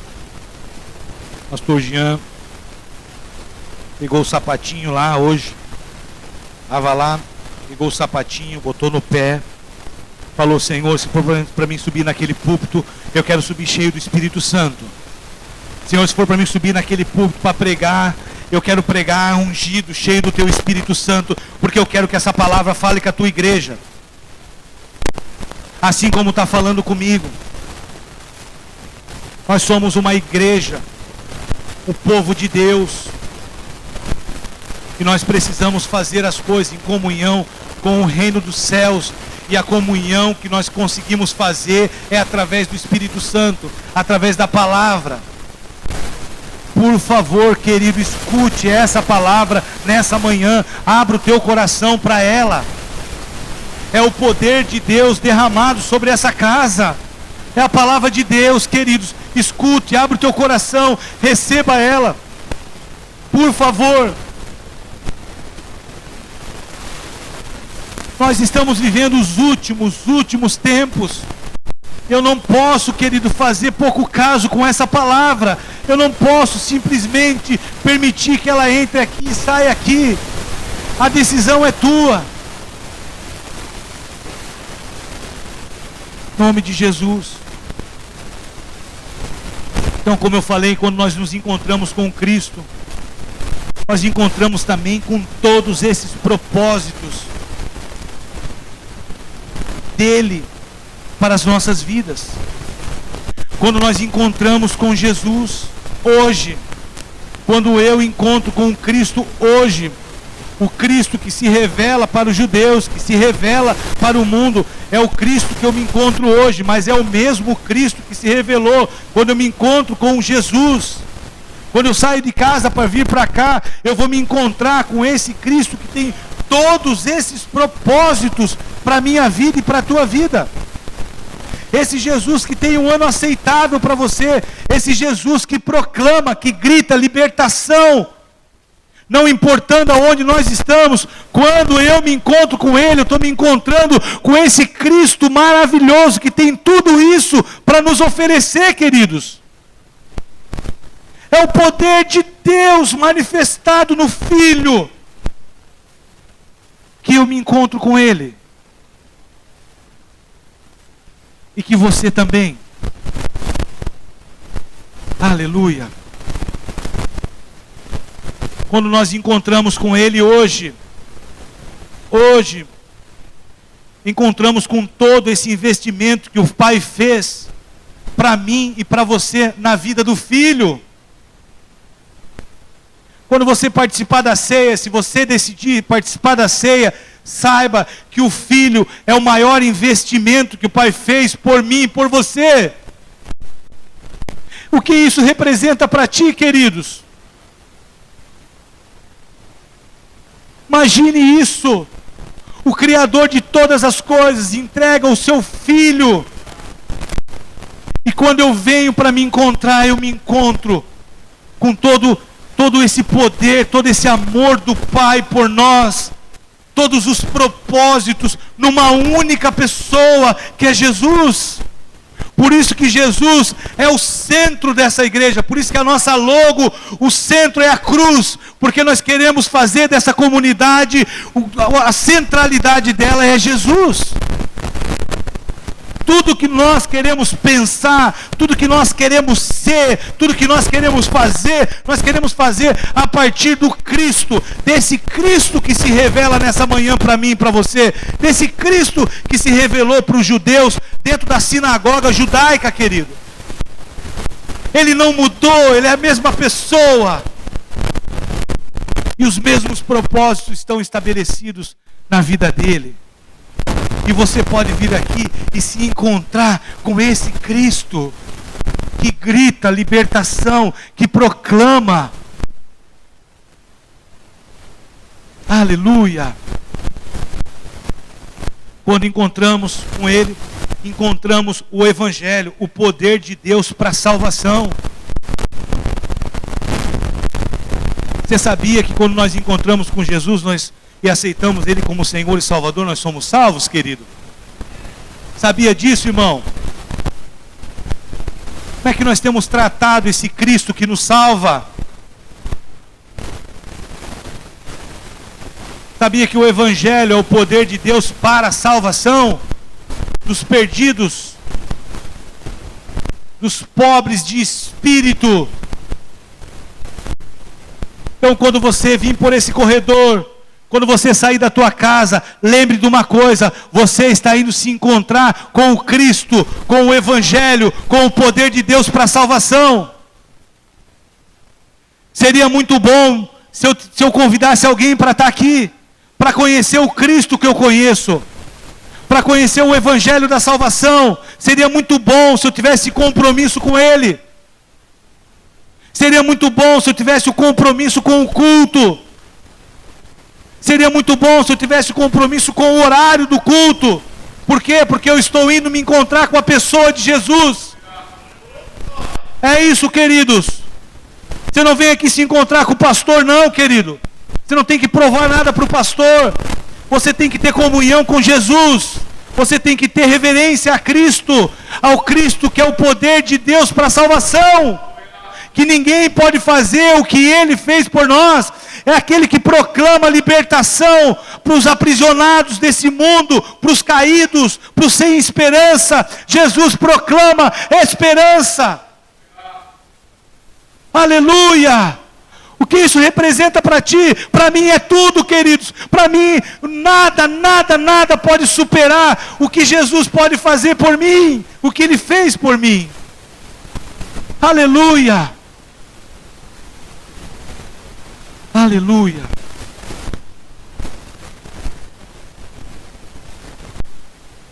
Pastor Jean pegou o sapatinho lá hoje, estava lá, pegou o sapatinho, botou no pé, falou: Senhor, se for para mim subir naquele púlpito, eu quero subir cheio do Espírito Santo. Senhor, se for para mim subir naquele púlpito para pregar, eu quero pregar ungido, cheio do teu Espírito Santo, porque eu quero que essa palavra fale com a tua igreja, assim como está falando comigo. Nós somos uma igreja, o povo de Deus, e nós precisamos fazer as coisas em comunhão com o reino dos céus. E a comunhão que nós conseguimos fazer é através do Espírito Santo, através da palavra. Por favor, querido, escute essa palavra nessa manhã. Abra o teu coração para ela. É o poder de Deus derramado sobre essa casa. É a palavra de Deus, queridos. Escute, abre o teu coração, receba ela. Por favor. Nós estamos vivendo os últimos tempos. Eu não posso, querido, fazer pouco caso com essa palavra. Eu não posso simplesmente permitir que ela entre aqui e saia aqui. A decisão é tua. Em nome de Jesus. Então, como eu falei, quando nós nos encontramos com Cristo, nós encontramos também com todos esses propósitos dele para as nossas vidas. Quando nós encontramos com Jesus hoje, quando eu encontro com Cristo hoje, o Cristo que se revela para os judeus, que se revela para o mundo, é o Cristo que eu me encontro hoje, mas é o mesmo Cristo que se revelou quando eu me encontro com Jesus. Quando eu saio de casa para vir para cá, eu vou me encontrar com esse Cristo que tem todos esses propósitos para a minha vida e para a tua vida. Esse Jesus que tem um ano aceitável para você, esse Jesus que proclama, que grita libertação, não importando aonde nós estamos. Quando eu me encontro com Ele, eu estou me encontrando com esse Cristo maravilhoso que tem tudo isso para nos oferecer, queridos. É o poder de Deus manifestado no Filho, que eu me encontro com Ele. E que você também. Aleluia. Quando nós encontramos com Ele hoje, encontramos com todo esse investimento que o Pai fez para mim e para você na vida do Filho. Quando você participar da ceia, se você decidir participar da ceia, saiba que o Filho é o maior investimento que o Pai fez por mim e por você. O que isso representa para ti, queridos? Imagine isso. O Criador de todas as coisas entrega o seu Filho. E quando eu venho para me encontrar, eu me encontro com todo esse poder, todo esse amor do Pai por nós, todos os propósitos numa única pessoa, que é Jesus. Por isso que Jesus é o centro dessa igreja, por isso que a nossa logo, o centro é a cruz, porque nós queremos fazer dessa comunidade, a centralidade dela é Jesus. Tudo que nós queremos pensar, tudo que nós queremos ser, tudo que nós queremos fazer a partir do Cristo, desse Cristo que se revela nessa manhã para mim e para você, desse Cristo que se revelou para os judeus dentro da sinagoga judaica, querido. Ele não mudou, ele é a mesma pessoa. E os mesmos propósitos estão estabelecidos na vida dele. E você pode vir aqui e se encontrar com esse Cristo que grita libertação, que proclama. Aleluia! Quando encontramos com Ele, encontramos o Evangelho, o poder de Deus para a salvação. Você sabia que quando nós encontramos com Jesus, e aceitamos Ele como Senhor e Salvador, nós somos salvos, querido? Sabia disso, irmão? Como é que nós temos tratado esse Cristo que nos salva? Sabia que o Evangelho é o poder de Deus para a salvação dos perdidos, dos pobres de espírito? Então, quando você vir por esse corredor, quando você sair da tua casa, lembre de uma coisa: você está indo se encontrar com o Cristo, com o Evangelho, com o poder de Deus para a salvação. Seria muito bom se eu convidasse alguém para estar aqui, para conhecer o Cristo que eu conheço, para conhecer o Evangelho da salvação. Seria muito bom se eu tivesse compromisso com Ele. Seria muito bom se eu tivesse o compromisso com o culto. Seria muito bom se eu tivesse compromisso com o horário do culto. Por quê? Porque eu estou indo me encontrar com a pessoa de Jesus. É isso, queridos. Você não vem aqui se encontrar com o pastor, não, querido. Você não tem que provar nada para o pastor. Você tem que ter comunhão com Jesus. Você tem que ter reverência a Cristo, ao Cristo que é o poder de Deus para a salvação. Que ninguém pode fazer o que Ele fez por nós. É aquele que proclama libertação para os aprisionados desse mundo, para os caídos, para os sem esperança. Jesus proclama esperança. Aleluia! O que isso representa para ti? Para mim é tudo, queridos. Para mim, nada pode superar o que Jesus pode fazer por mim, o que Ele fez por mim. Aleluia! Aleluia!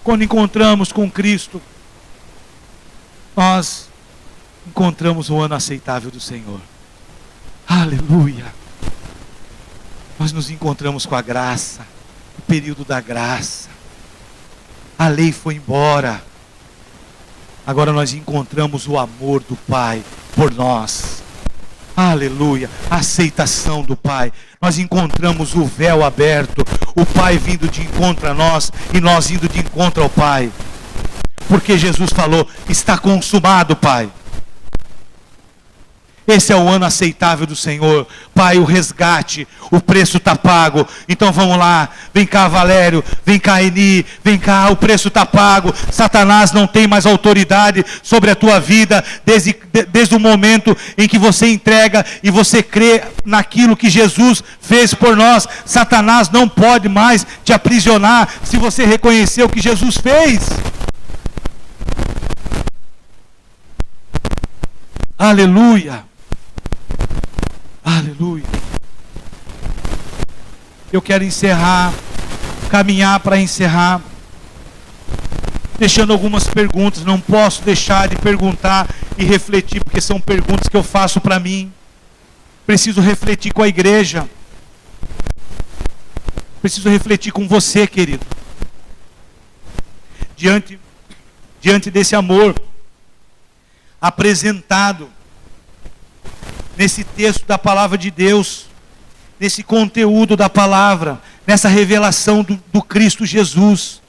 Quando encontramos com Cristo, nós encontramos o ano aceitável do Senhor. Aleluia. Nós nos encontramos com a graça, o período da graça. A lei foi embora. Agora nós encontramos o amor do Pai por nós. Aleluia. A aceitação do Pai. Nós encontramos o véu aberto. O Pai vindo de encontro a nós e nós indo de encontro ao Pai. Porque Jesus falou: está consumado, Pai. Esse é o ano aceitável do Senhor. Pai, o resgate, o preço está pago. Então vamos lá. Vem cá, Valério. Vem cá, Eni. Vem cá, o preço está pago. Satanás não tem mais autoridade sobre a tua vida. Desde o momento em que você entrega e você crê naquilo que Jesus fez por nós. Satanás não pode mais te aprisionar se você reconhecer o que Jesus fez. Aleluia. Aleluia. Eu quero encerrar, caminhar para encerrar, deixando algumas perguntas. Não posso deixar de perguntar e refletir, porque são perguntas que eu faço para mim. Preciso refletir com a igreja. Preciso refletir com você, querido. Diante desse amor apresentado nesse texto da palavra de Deus, nesse conteúdo da palavra, nessa revelação do Cristo Jesus.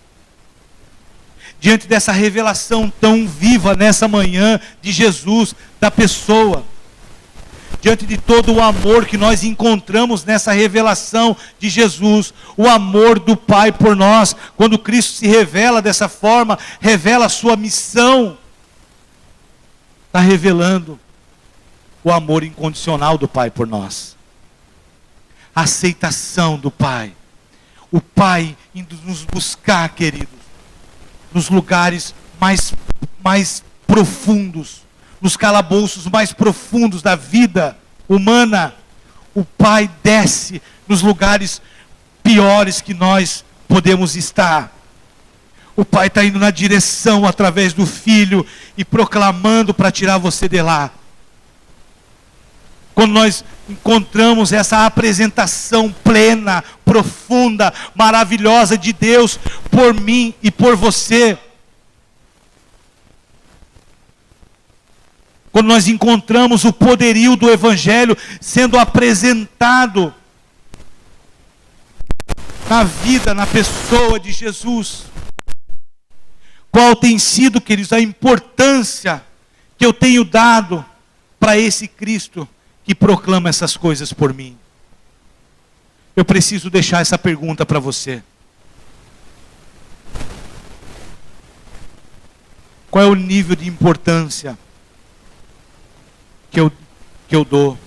Diante dessa revelação tão viva nessa manhã de Jesus, da pessoa, diante de todo o amor que nós encontramos nessa revelação de Jesus, o amor do Pai por nós, quando Cristo se revela dessa forma, revela a sua missão, está revelando o amor incondicional do Pai por nós. A aceitação do Pai. O Pai indo nos buscar, queridos, nos lugares mais profundos, nos calabouços mais profundos da vida humana. O Pai desce nos lugares piores que nós podemos estar. O Pai está indo na direção através do Filho e proclamando para tirar você de lá. Quando nós encontramos essa apresentação plena, profunda, maravilhosa de Deus por mim e por você. Quando nós encontramos o poderio do Evangelho sendo apresentado na vida, na pessoa de Jesus. Qual tem sido, queridos, a importância que eu tenho dado para esse Cristo que proclama essas coisas por mim? Eu preciso deixar essa pergunta para você. Qual é o nível de importância que eu dou,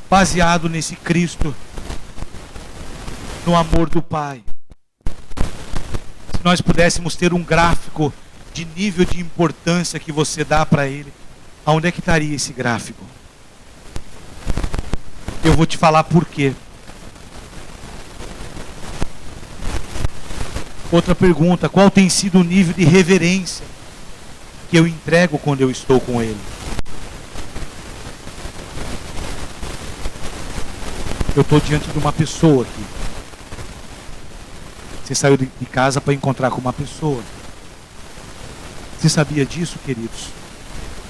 baseado nesse Cristo, no amor do Pai? Se nós pudéssemos ter um gráfico de nível de importância que você dá para Ele, aonde é que estaria esse gráfico? Eu vou te falar por quê. Outra pergunta: qual tem sido o nível de reverência que eu entrego quando eu estou com Ele? Eu estou diante de uma pessoa aqui. Você saiu de casa para encontrar com uma pessoa. Você sabia disso, queridos?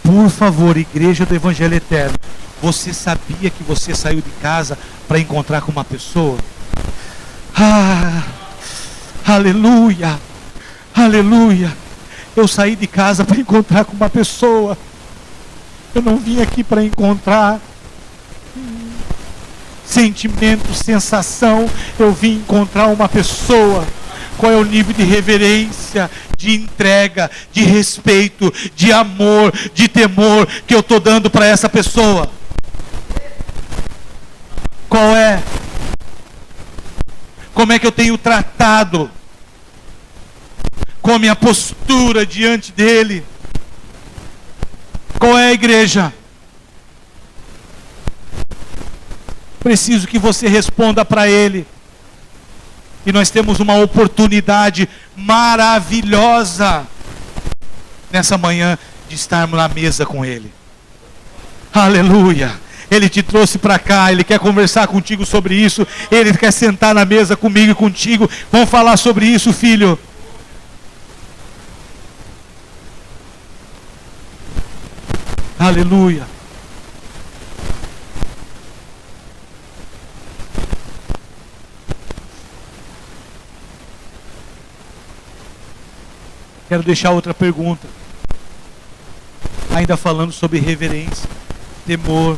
Por favor, Igreja do Evangelho Eterno, você sabia que você saiu de casa para encontrar com uma pessoa? Aleluia, aleluia. Eu saí de casa para encontrar com uma pessoa. Eu não vim aqui para encontrar sentimento, sensação. Eu vim encontrar uma pessoa. Qual é o nível de reverência, de entrega, de respeito, de amor, de temor que eu estou dando para essa pessoa? Qual é? Como é que eu tenho tratado? Com a minha postura diante dele? Qual é, a igreja? Preciso que você responda para ele. E nós temos uma oportunidade maravilhosa nessa manhã de estarmos na mesa com ele. Aleluia. Ele te trouxe para cá, Ele quer conversar contigo sobre isso, Ele quer sentar na mesa comigo e contigo. Vamos falar sobre isso, filho. Aleluia. Quero deixar outra pergunta. Ainda falando sobre reverência, temor.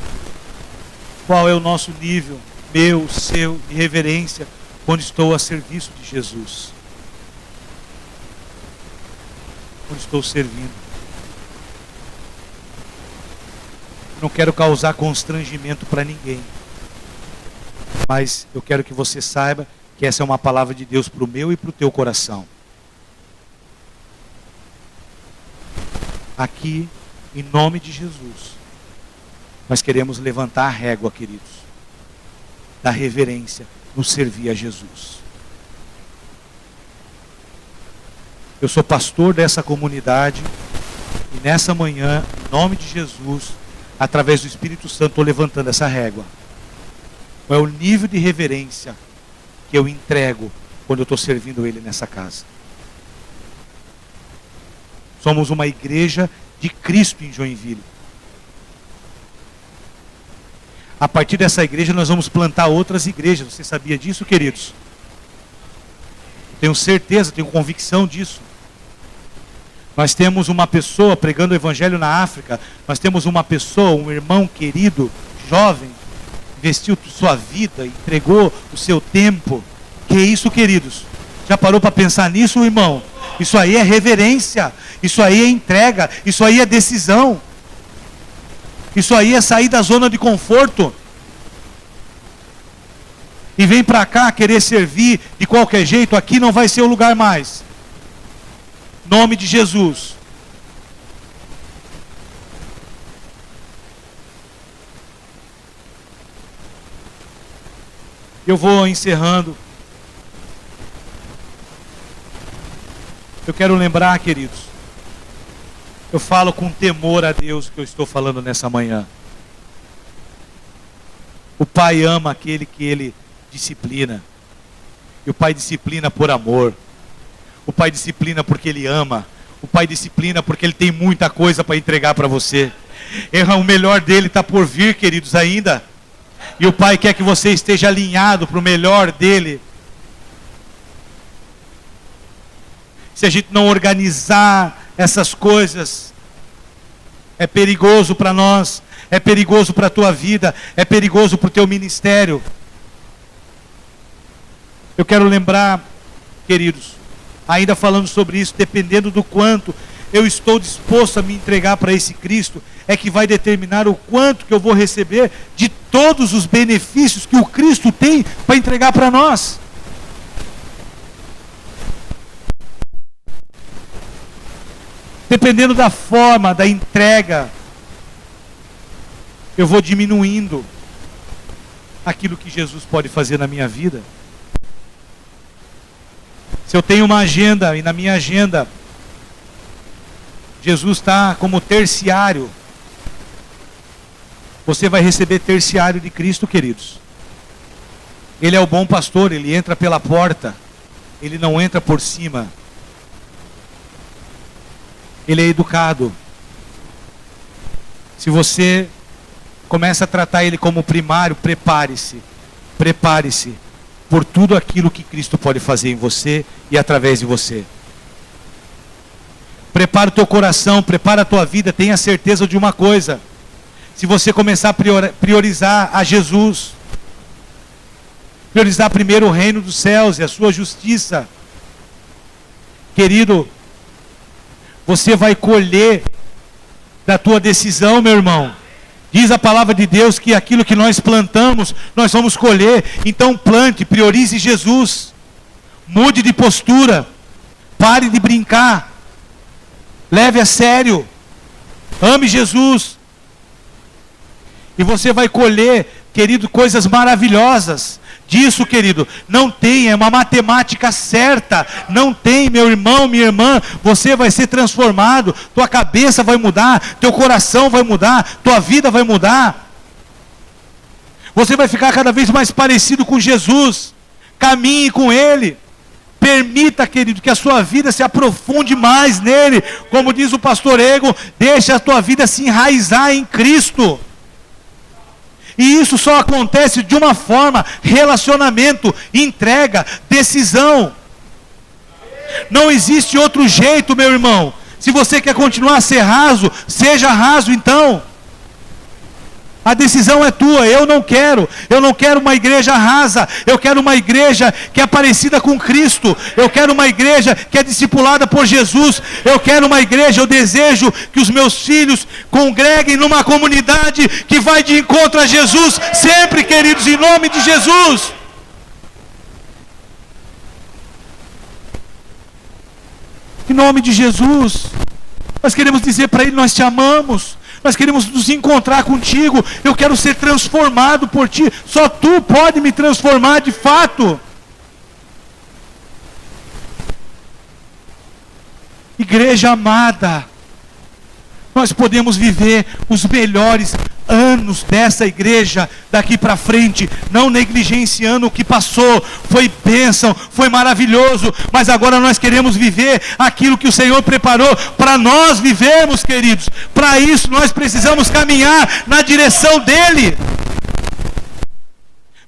Qual é o nosso nível, meu, seu, de reverência, quando estou a serviço de Jesus? Quando estou servindo. Não quero causar constrangimento para ninguém. Mas eu quero que você saiba que essa é uma palavra de Deus para o meu e para o teu coração. Aqui, em nome de Jesus, nós queremos levantar a régua, queridos, da reverência, nos servir a Jesus. Eu sou pastor dessa comunidade e nessa manhã, em nome de Jesus, através do Espírito Santo, estou levantando essa régua. Qual é o nível de reverência que eu entrego quando eu estou servindo Ele nessa casa? Somos uma igreja de Cristo em Joinville. A partir dessa igreja nós vamos plantar outras igrejas. Você sabia disso, queridos? Tenho certeza, tenho convicção disso. Nós temos uma pessoa pregando o evangelho na África. Nós temos uma pessoa, um irmão querido, jovem, investiu sua vida, entregou o seu tempo. Que isso, queridos? Já parou para pensar nisso, irmão? Isso aí é reverência, isso aí é entrega, isso aí é decisão. Isso aí é sair da zona de conforto. E vem para cá querer servir de qualquer jeito, aqui não vai ser o lugar mais. Nome de Jesus. Eu vou encerrando. Eu quero lembrar, queridos, eu falo com temor a Deus o que eu estou falando nessa manhã. O Pai ama aquele que Ele disciplina. E o Pai disciplina por amor. O Pai disciplina porque Ele ama. O Pai disciplina porque Ele tem muita coisa para entregar para você. O melhor dele está por vir, queridos, ainda. E o Pai quer que você esteja alinhado para o melhor dele. Se a gente não organizar essas coisas, é perigoso para nós, é perigoso para a tua vida, é perigoso para o teu ministério. Eu quero lembrar, queridos, ainda falando sobre isso, dependendo do quanto eu estou disposto a me entregar para esse Cristo, é que vai determinar o quanto que eu vou receber de todos os benefícios que o Cristo tem para entregar para nós. Dependendo da forma, da entrega, eu vou diminuindo aquilo que Jesus pode fazer na minha vida. Se eu tenho uma agenda, e na minha agenda, Jesus está como terciário, você vai receber terciário de Cristo, queridos. Ele é o bom pastor, Ele entra pela porta, Ele não entra por cima. Ele é educado. Se você começa a tratar Ele como primário, prepare-se. Prepare-se por tudo aquilo que Cristo pode fazer em você e através de você. Prepara o teu coração, prepara a tua vida, tenha certeza de uma coisa. Se você começar a priorizar a Jesus, priorizar primeiro o reino dos céus e a sua justiça, querido, você vai colher da tua decisão, meu irmão. Diz a palavra de Deus que aquilo que nós plantamos, nós vamos colher. Então plante, priorize Jesus. Mude de postura. Pare de brincar. Leve a sério. Ame Jesus. E você vai colher, querido, coisas maravilhosas. disso, querido. Não tem, é uma matemática certa. Não tem, meu irmão, minha irmã. Você vai ser transformado. Tua cabeça vai mudar. Teu coração vai mudar. Tua vida vai mudar. Você vai ficar cada vez mais parecido com Jesus. Caminhe com Ele. Permita, querido, que a sua vida se aprofunde mais nele. Como diz o pastor Egon, deixa a tua vida se enraizar em Cristo. E isso só acontece de uma forma: relacionamento, entrega, decisão. Não existe outro jeito, meu irmão. Se você quer continuar a ser raso, seja raso então. A decisão é tua. Eu não quero uma igreja rasa. Eu quero uma igreja que é parecida com Cristo. Eu quero uma igreja que é discipulada por Jesus. Eu quero uma igreja, eu desejo que os meus filhos congreguem numa comunidade que vai de encontro a Jesus sempre, queridos, em nome de Jesus. Em nome de Jesus. Nós queremos dizer para Ele: nós te amamos. Nós queremos nos encontrar contigo. Eu quero ser transformado por ti. Só tu pode me transformar de fato. Igreja amada, nós podemos viver os melhores anos dessa igreja daqui para frente, não negligenciando o que passou. Foi bênção, foi maravilhoso, mas agora nós queremos viver aquilo que o Senhor preparou para nós vivermos, queridos. Para isso nós precisamos caminhar na direção dEle.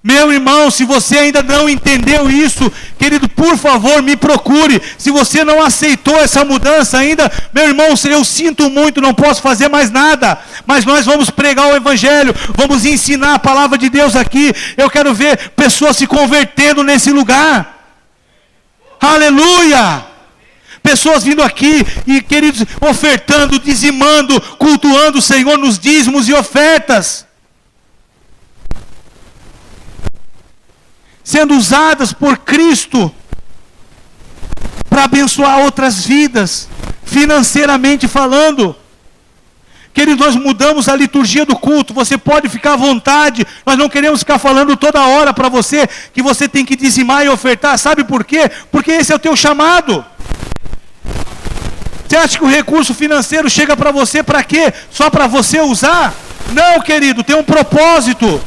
Meu irmão, se você ainda não entendeu isso, querido, por favor, me procure. Se você não aceitou essa mudança ainda, meu irmão, eu sinto muito, não posso fazer mais nada. Mas nós vamos pregar o Evangelho, vamos ensinar a palavra de Deus aqui. Eu quero ver pessoas se convertendo nesse lugar. Aleluia! Pessoas vindo aqui e, queridos, ofertando, dizimando, cultuando o Senhor nos dízimos e ofertas. Sendo usadas por Cristo para abençoar outras vidas, financeiramente falando. Queridos, nós mudamos a liturgia do culto. Você pode ficar à vontade. Nós não queremos ficar falando toda hora para você que você tem que dizimar e ofertar. Sabe por quê? Porque esse é o teu chamado. Você acha que o recurso financeiro chega para você para quê? Só para você usar? Não, querido, tem um propósito.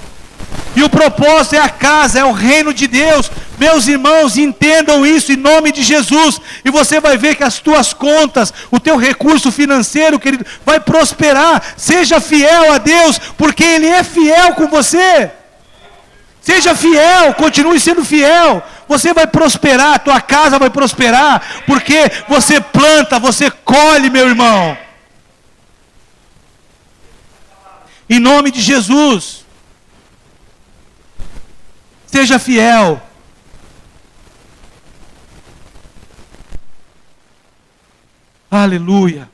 E o propósito é a casa, é o reino de Deus. Meus irmãos, entendam isso em nome de Jesus. E você vai ver que as tuas contas, o teu recurso financeiro, querido, vai prosperar. Seja fiel a Deus, porque Ele é fiel com você. Seja fiel, continue sendo fiel. Você vai prosperar, a tua casa vai prosperar, porque você planta, você colhe, meu irmão. Em nome de Jesus. Seja fiel. Aleluia.